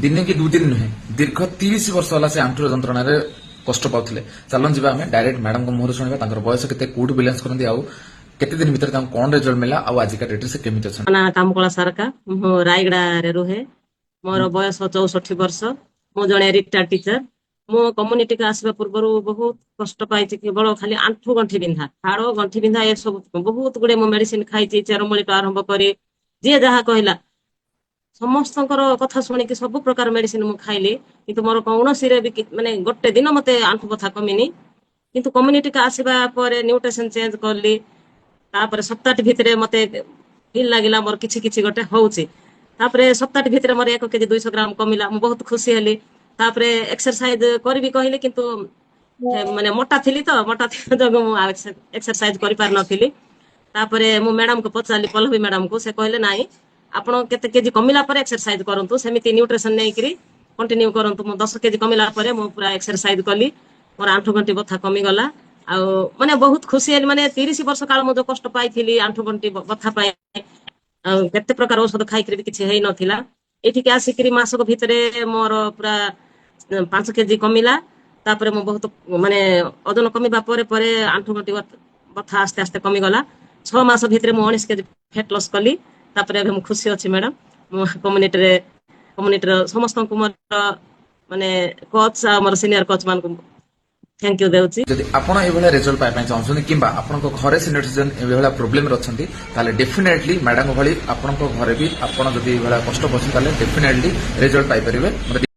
दिने कि 2 दिन नुहे दीर्घ 30 वर्ष होला से आंठुर जंत्रणा कष्ट पाउथिले। चलन जीवा आमे डायरेक्ट मैडम को मुहर सुनिबा तांकर बयस केते कोड बैलेंस करंदी आउ केते दिन भीतर तांको कोन रिजल्ट मिला आउ आजिका डेट से केमिति अछन। ना कामकला सरका मो रायगड़ा रे रुहे मोर बयस 64 वर्ष मो जणे रिटायर्ड टीचर मो कम्युनिटी का आसबा पूर्व बहुत कष्ट पाइछि केवल खाली आंठु गंठी बिंधा हाड़ गंठी बिंधा ए सब बहुत गुडे मो मेडिसिन खाइछि चेरमूली तो आरंभ करी जे जहा कहला समस्तଙ୍କର କଥା ଶୁଣିକି ସବୁ ପ୍ରକାର ମେଡିସିନ ମୁଁ ଖାଇଲି କିନ୍ତୁ ମୋର କୌଣସିରେ ବି ମାନେ ଗୋଟେ ଦିନ ମତେ ଆଣ୍ଠୁ ବଥା କମିନି କିନ୍ତୁ କମ୍ୟୁନିଟି କା ଆସିବା ପରେ ନ୍ୟୁଟ୍ରିସନ ଚେଞ୍ଜ କଲି ତାପରେ ସପ୍ତାହଟି ଭିତରେ ମତେ ଫିଲ୍ ଲାଗିଲା ମୋର କିଛି କିଛି ଗୋଟେ ହଉଛି ତାପରେ ସପ୍ତାହଟି ଭିତରେ ମୋର 1 କେଜି 200 ଗ୍ରାମ କମିଲା ମୁଁ ବହୁତ ଖୁସି ହେଲି ତାପରେ ଏକ୍ସରସାଇଜ କରିବି କହିଲି କିନ୍ତୁ ମାନେ ମୋଟା ଥିଲି ତ ମୋଟା ଥିଲା ଯୋଗୁଁ ମୁଁ ଏକ୍ସରସାଇଜ କରିପାରି ନଥିଲି ତାପରେ ମୁଁ ମ୍ୟାଡାମ କୁ ପଚାରିଲି ପଲ୍ଲବୀ ମ୍ୟାଡାମ କୁ ସେ କହିଲେ ନାଇଁ ଆପଣ କେତେ କେଜି କମିଲା ପରେ ଏକ୍ସରସାଇଜ କରନ୍ତୁ ସେମିତି ନ୍ୟୁଟ୍ରିସନ ନେଇକିରି कंटिन्यू करंतु मो 10 केजी कमिला परे मो पूरा एक्सरसाइज कली मोर आंठु गंठी बथा कमी गला आ माने बहुत खुशी है माने 30 वर्ष काल मो जो कष्ट पाइथिली आंठु गंठी बथा पाए केते प्रकार औषध खाइकरी भी किछि हेई नथिला एठी के आसिकरी मासक भितरे मोर पूरा 5 केजी कमिला तापरे मो बहुत माने ओजन कमिबा परे परे आंठु गंठी बथा आस्ते आस्ते कमी गला 6 मास भितरे मो 19 केजी फैट लॉस कली तापरे हम खुशी अछि मैडम मो कम्युनिटी समस्त माने कोच आमर सीनियर कोच मान को थैंक यू देउची। जदि आपण ए बेला रिजल्ट पाइ चाहछन किबा आपण को घरे सीनियर सिटीजन ए बेला प्रॉब्लम रछंती ताले डेफिनेटली मैडम भली आपण को घरे भी आपण जदि ए बेला कष्ट पछन ताले डेफिनेटली रिजल्ट पाइ परिबे।